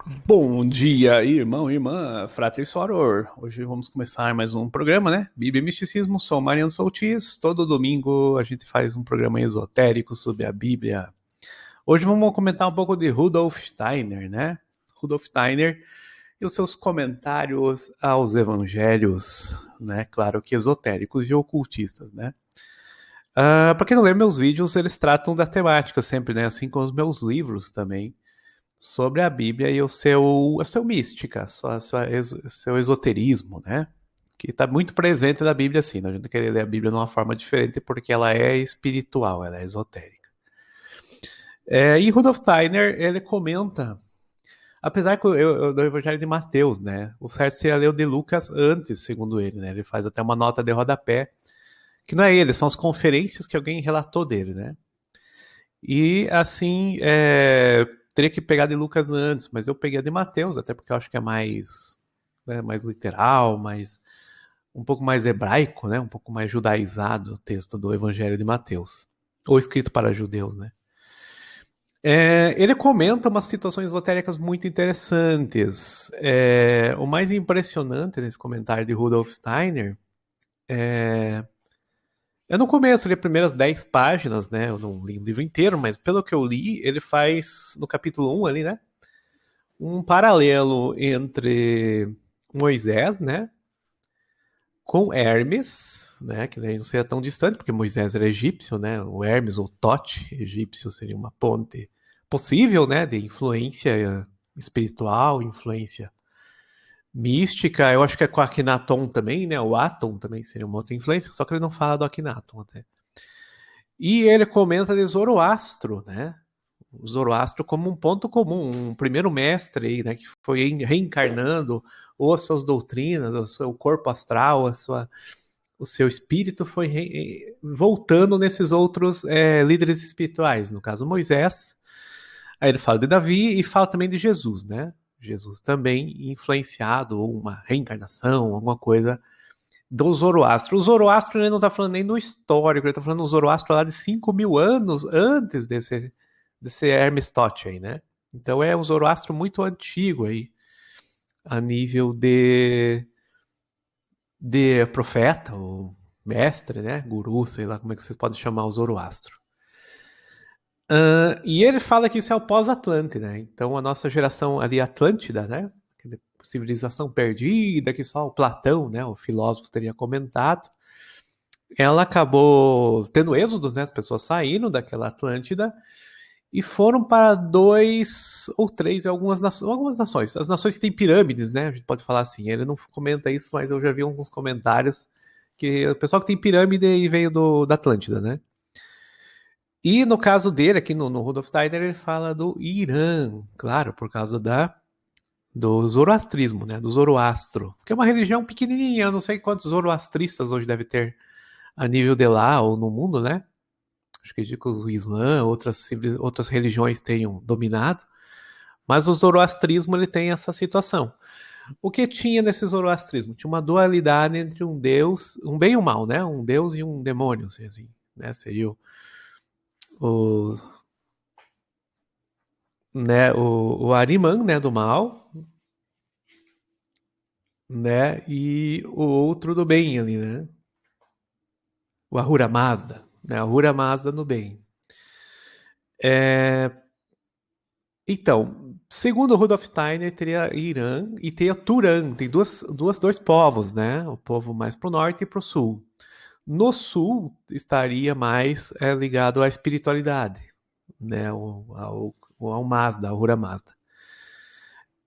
Bom dia, irmão, irmã, frater soror. Hoje vamos começar mais um programa, né? Bíblia e Misticismo. Sou Mariano Soltis. Todo domingo a gente faz um programa esotérico sobre a Bíblia. Hoje vamos comentar um pouco de Rudolf Steiner, né? Rudolf Steiner e os seus comentários aos evangelhos, né? Claro que esotéricos e ocultistas, né? Para quem não lê meus vídeos, eles tratam da temática sempre, né? Assim como os meus livros também sobre a Bíblia e a seu mística, seu esoterismo, né? Que está muito presente na Bíblia, assim. Né? A gente quer ler a Bíblia de uma forma diferente porque ela é espiritual, ela é esotérica. E Rudolf Steiner, ele comenta, apesar que eu do Evangelho de Mateus, né? O certo seria ler o de Lucas antes, segundo ele, né? Ele faz até uma nota de rodapé, que não é ele, são as conferências que alguém relatou dele, né? E assim, teria que pegar de Lucas antes, mas eu peguei a de Mateus, até porque eu acho que é mais, né, mais literal, mais, um pouco mais hebraico, né, um pouco mais judaizado o texto do Evangelho de Mateus, ou escrito para judeus, né. Ele comenta umas situações esotéricas muito interessantes. O mais impressionante nesse comentário de Rudolf Steiner é no começo, ali, as primeiras 10 páginas, né? Eu não li o livro inteiro, mas pelo que eu li, ele faz, no capítulo 1 ali, né? Um paralelo entre Moisés, né? Com Hermes, né? Que daí não seria tão distante, porque Moisés era egípcio, né? O Hermes, ou Tote, egípcio, seria uma ponte possível, né? De influência espiritual, influência mística. Eu acho que é com Akhenaton também, né? O Atom também seria uma outra influência, só que ele não fala do Akhenaton até. E ele comenta de Zoroastro, né? O Zoroastro como um ponto comum, um primeiro mestre aí, né, que foi reencarnando, ou as suas doutrinas, o seu corpo astral, o seu espírito foi voltando nesses outros líderes espirituais, no caso Moisés. Aí ele fala de Davi e fala também de Jesus, né? Jesus também influenciado, ou uma reencarnação, alguma coisa do Zoroastro. O Zoroastro ele não está falando nem no histórico, ele está falando do Zoroastro lá de 5.000 anos antes desse Hermes Totti aí, né? Então é um Zoroastro muito antigo aí, a nível de profeta, ou mestre, né? Guru, sei lá como é que vocês podem chamar o Zoroastro. E ele fala que isso é o pós-Atlântida, né? Então a nossa geração ali, Atlântida, né? Civilização perdida, que só o Platão, né? O filósofo teria comentado. Ela acabou tendo êxodos, né? As pessoas saíram daquela Atlântida e foram para dois ou três, algumas nações. As nações que têm pirâmides, né? A gente pode falar assim. Ele não comenta isso, mas eu já vi alguns comentários que o pessoal que tem pirâmide e veio da Atlântida, né? E no caso dele, aqui no Rudolf Steiner, ele fala do Irã, claro, por causa do zoroastrismo, né? Do Zoroastro, que é uma religião pequenininha, eu não sei quantos zoroastristas hoje deve ter a nível de lá ou no mundo, né? Acho que o Islã, outras religiões tenham dominado, mas o zoroastrismo ele tem essa situação. O que tinha nesse zoroastrismo? Tinha uma dualidade entre um deus, um bem e um mal, né? Um deus e um demônio, assim, né? Seria o, né? O Ahriman, né? Do mal, né? E o outro do bem ali, né? O Ahura Mazda, né? Ahura Mazda no bem. É, Então, segundo Rudolf Steiner, teria Irã e teria Turan. Tem dois povos, né? O povo mais para o norte e para o sul. No sul estaria mais ligado à espiritualidade, né? Ao Mazda, ao Ahura Mazda.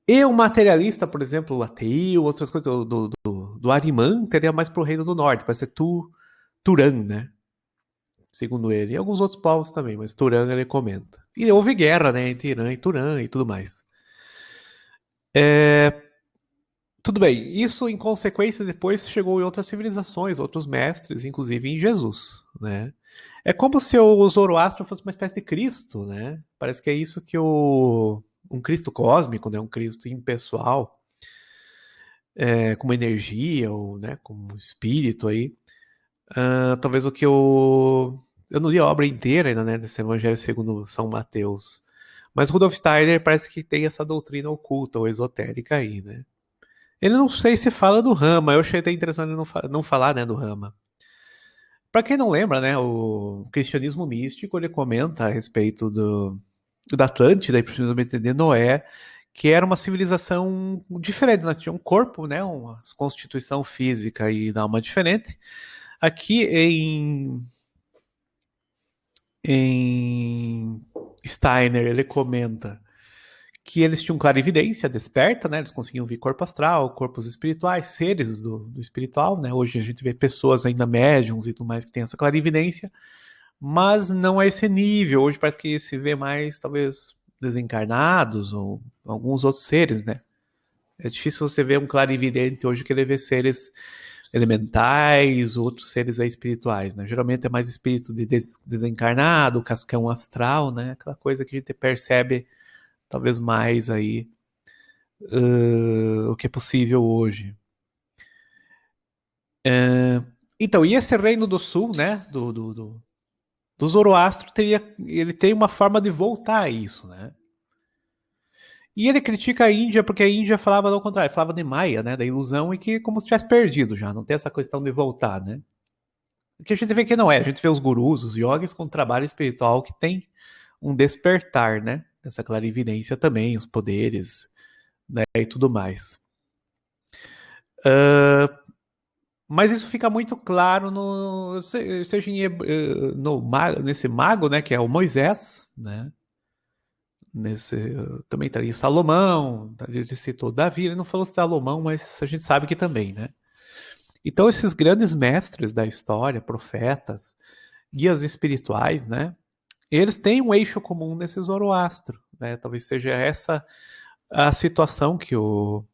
E o materialista, por exemplo, o ateu, outras coisas do Ahriman, teria mais para o reino do norte, para ser Turan, né? Segundo ele. E alguns outros povos também, mas Turan ele comenta. E houve guerra, né? Entre Irã e Turan e tudo mais. Tudo bem, isso em consequência depois chegou em outras civilizações, outros mestres, inclusive em Jesus, né? É como se o Zoroastro fosse uma espécie de Cristo, né? Parece que é isso que um Cristo cósmico, né? Um Cristo impessoal, com uma energia ou, né, como um espírito aí. Talvez o que eu não li a obra inteira ainda, né, desse Evangelho segundo São Mateus, Mas Rudolf Steiner parece que tem essa doutrina oculta ou esotérica aí, né? Ele não sei se fala do Rama, eu achei até interessante ele não falar, né, do Rama. Para quem não lembra, né, o cristianismo místico, ele comenta a respeito da Atlântida, e precisamos entender Noé, que era uma civilização diferente, nós tínhamos um corpo, né, uma constituição física e alma diferente. Aqui em Steiner, ele comenta que eles tinham clarividência desperta, né? Eles conseguiam ver corpo astral, corpos espirituais, seres do espiritual, né? Hoje a gente vê pessoas ainda médiums e tudo mais que têm essa clarividência, mas não a esse nível. Hoje parece que se vê mais, talvez, desencarnados ou alguns outros seres, né? É difícil você ver um clarividente hoje que ele vê seres elementais, outros seres aí espirituais, né? Geralmente é mais espírito de desencarnado, cascão astral, né? Aquela coisa que a gente percebe talvez mais aí o que é possível hoje. Então, e esse reino do sul, né, do Zoroastro, ele tem uma forma de voltar a isso, né? E ele critica a Índia porque a Índia falava ao contrário, falava de Maia, né, da ilusão, e que como se tivesse perdido já, não tem essa questão de voltar, né? O que a gente vê que não é, a gente vê os gurus, os yogis com trabalho espiritual que tem um despertar, né, dessa clarividência também, os poderes, né, e tudo mais. Mas isso fica muito claro seja nesse mago, né, que é o Moisés, né? Nesse, também estaria Salomão, ele citou Davi, ele não falou Salomão, mas a gente sabe que também, né? Então esses grandes mestres da história, profetas, guias espirituais, né? Eles têm um eixo comum nesse Zoroastro, né? Talvez seja essa a situação que o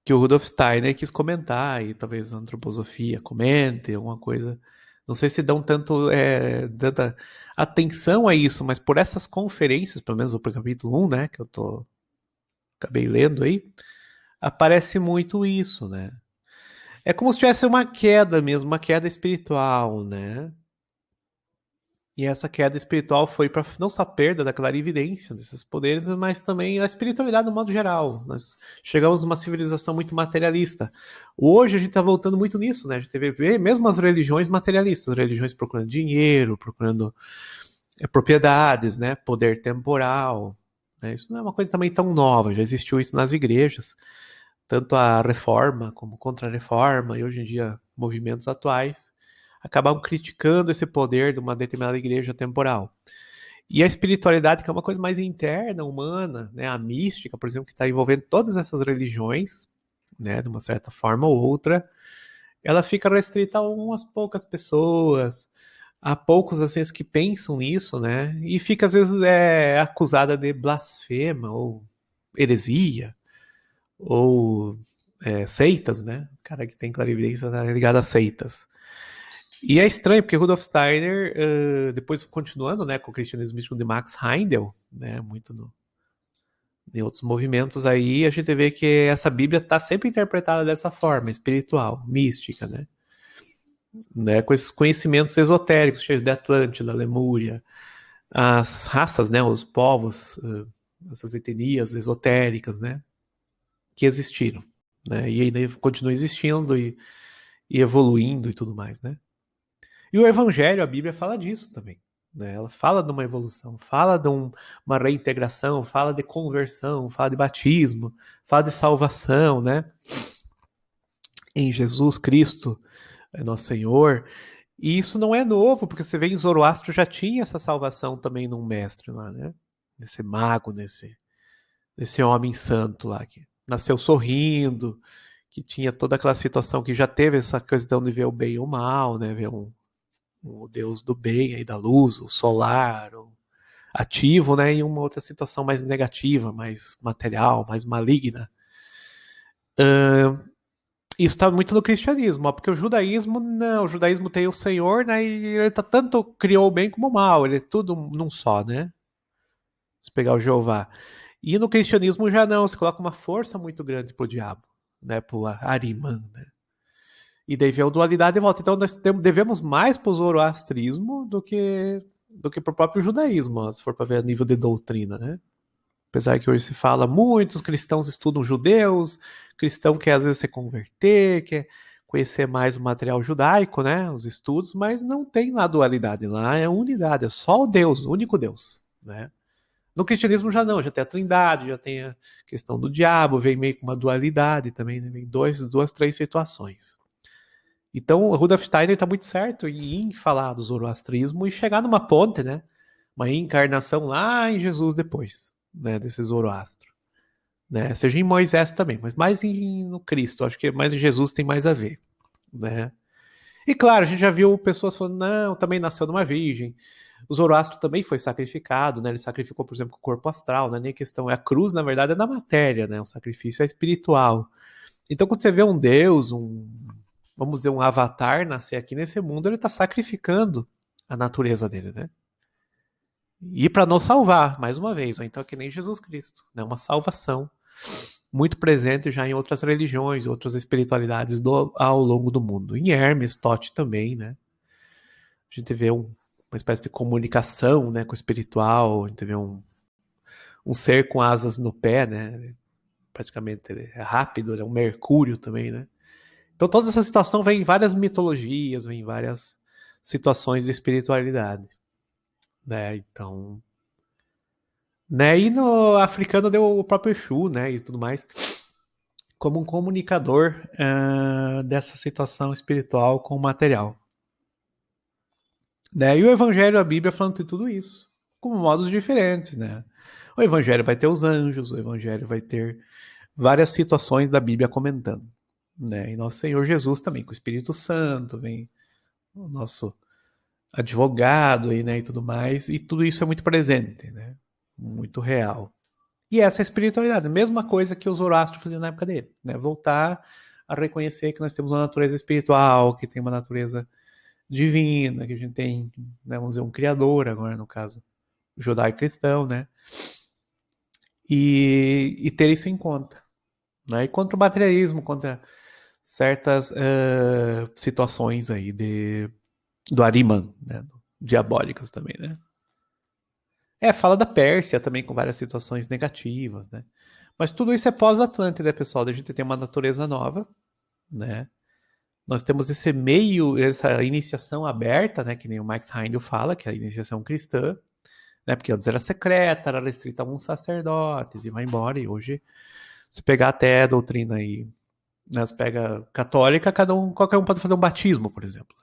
Rudolf Steiner quis comentar, e talvez a antroposofia comente, alguma coisa. Não sei se dão tanta atenção a isso, mas por essas conferências, pelo menos o capítulo 1, né, que acabei lendo aí, aparece muito isso, né? É como se tivesse uma queda mesmo, uma queda espiritual, né? E essa queda espiritual foi para não só a perda da clarividência desses poderes, mas também a espiritualidade no modo geral. Nós chegamos numa civilização muito materialista. Hoje a gente está voltando muito nisso, né? A gente vê mesmo as religiões materialistas, as religiões procurando dinheiro, procurando propriedades, né? Poder temporal. Né? Isso não é uma coisa também tão nova, já existiu isso nas igrejas. Tanto a reforma como contra-reforma, e hoje em dia movimentos atuais acabam criticando esse poder de uma determinada igreja temporal. E a espiritualidade, que é uma coisa mais interna, humana, né? A mística, por exemplo, que está envolvendo todas essas religiões, né? De uma certa forma ou outra, ela fica restrita a umas poucas pessoas, a poucos assim que pensam nisso, né? E fica às vezes acusada de blasfema ou heresia ou seitas, né? O cara que tem clarividência tá ligado a seitas. E é estranho, porque Rudolf Steiner, depois continuando, né, com o cristianismo místico de Max Heindel, né, muito em outros movimentos aí, a gente vê que essa Bíblia está sempre interpretada dessa forma, espiritual, mística, né, com esses conhecimentos esotéricos, cheios de Atlântida, Lemúria, as raças, né, os povos, essas etnias esotéricas, né, que existiram, né, e ainda continuam existindo e evoluindo e tudo mais, né. E o Evangelho, a Bíblia fala disso também. Né? Ela fala de uma evolução, fala de uma reintegração, fala de conversão, fala de batismo, fala de salvação, né? Em Jesus Cristo, nosso Senhor. E isso não é novo, porque você vê em Zoroastro já tinha essa salvação também num mestre lá, né? Nesse mago, nesse homem santo lá, que nasceu sorrindo, que tinha toda aquela situação, que já teve essa questão de ver o bem e o mal, né? Ver o deus do bem aí da luz, o solar, o ativo, né, e uma outra situação mais negativa, mais material, mais maligna. Isso está muito no cristianismo, porque o judaísmo não, o judaísmo tem o Senhor, né, e ele tá tanto criou o bem como o mal, ele é tudo num só, né? Se pegar o Jeová. E no cristianismo já não, se coloca uma força muito grande pro diabo, né, pro Ariman, né? E daí vem a dualidade de volta. Então nós devemos mais para o zoroastrismo do que do que para o próprio judaísmo, se for para ver a nível de doutrina, né? Apesar que hoje se fala, muitos cristãos estudam judeus, cristão quer às vezes se converter, quer conhecer mais o material judaico, né? Os estudos, mas não tem lá dualidade, lá é unidade, é só o Deus, o único Deus, né? No cristianismo já não, já tem a trindade, já tem a questão do diabo, vem meio com uma dualidade também, né? Vem duas, três situações. Então, o Rudolf Steiner está muito certo em falar do zoroastrismo e chegar numa ponte, né? Uma encarnação lá em Jesus depois, né? Desse Zoroastro. Né? Seja em Moisés também, mas mais no Cristo. Acho que mais em Jesus tem mais a ver, né? E claro, a gente já viu pessoas falando, não, também nasceu de uma virgem. O Zoroastro também foi sacrificado, né? Ele sacrificou, por exemplo, o corpo astral, né? Nem a questão é a cruz, na verdade, é da matéria, né? O sacrifício é espiritual. Então, quando você vê um Deus, vamos dizer, um avatar nascer aqui nesse mundo, ele está sacrificando a natureza dele, né? E para nos salvar, mais uma vez, ou então é que nem Jesus Cristo, né? Uma salvação muito presente já em outras religiões, outras espiritualidades ao longo do mundo. Em Hermes, Tote também, né? A gente vê uma espécie de comunicação, né, com o espiritual, a gente vê um ser com asas no pé, né? Praticamente é rápido, é um mercúrio também, né? Então toda essa situação vem em várias mitologias, vem em várias situações de espiritualidade, né? Então, né? E no africano deu o próprio Exu, né? E tudo mais, como um comunicador dessa situação espiritual com o material, né? E o Evangelho, a Bíblia, falando de tudo isso, com modos diferentes, né? O Evangelho vai ter os anjos, o Evangelho vai ter várias situações da Bíblia comentando, né? E nosso Senhor Jesus também, com o Espírito Santo, vem o nosso advogado aí, né, e tudo mais, e tudo isso é muito presente, né? Muito real. E essa é a espiritualidade, a mesma coisa que o Zoroastro fazia na época dele, né? Voltar a reconhecer que nós temos uma natureza espiritual, que tem uma natureza divina, que a gente tem, né, vamos dizer, um criador agora, no caso, judaico-cristão, né? E ter isso em conta, né? E contra o materialismo, contra certas situações aí do Ariman, né? Diabólicas também, né? Fala da Pérsia também com várias situações negativas, né? Mas tudo isso é pós-Atlântida, pessoal. A gente tem uma natureza nova, né? Nós temos esse meio, essa iniciação aberta, né? Que nem o Max Heindel fala, que é a iniciação cristã, né? Porque antes era secreta, era restrita a alguns sacerdotes e vai embora. E hoje, se pegar até a doutrina aí, né? Você pega católica, qualquer um pode fazer um batismo, por exemplo.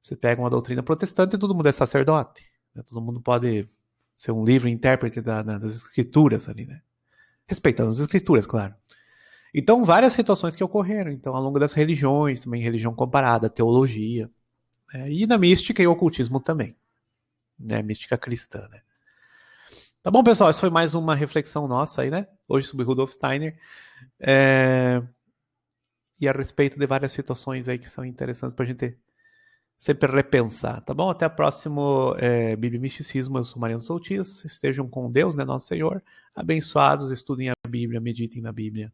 Você pega uma doutrina protestante e todo mundo é sacerdote, né? Todo mundo pode ser um livre intérprete das escrituras ali, né? Respeitando as escrituras, claro. Então, várias situações que ocorreram, então, ao longo das religiões, também religião comparada, teologia, né? E na mística e ocultismo também, né? Mística cristã, né? Tá bom, pessoal? Isso foi mais uma reflexão nossa aí, né? Hoje sobre Rudolf Steiner. E a respeito de várias situações aí que são interessantes para a gente sempre repensar, tá bom? Até o próximo Bíblia e Misticismo. Eu sou Mariano Soltis. Estejam com Deus, né, nosso Senhor. Abençoados, estudem a Bíblia, meditem na Bíblia.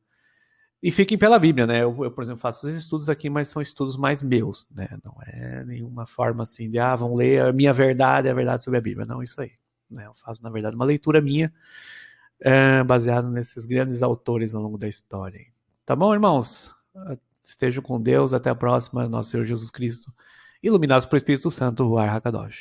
E fiquem pela Bíblia, né? Eu, por exemplo, faço esses estudos aqui, mas são estudos mais meus, né? Não é nenhuma forma assim de, vão ler a minha verdade, a verdade sobre a Bíblia. Não, isso aí. Né? Eu faço, na verdade, uma leitura minha, baseada nesses grandes autores ao longo da história. Tá bom, irmãos? Estejam com Deus. Até a próxima. Nosso Senhor Jesus Cristo. Iluminados pelo Espírito Santo, Ruach HaKadosh.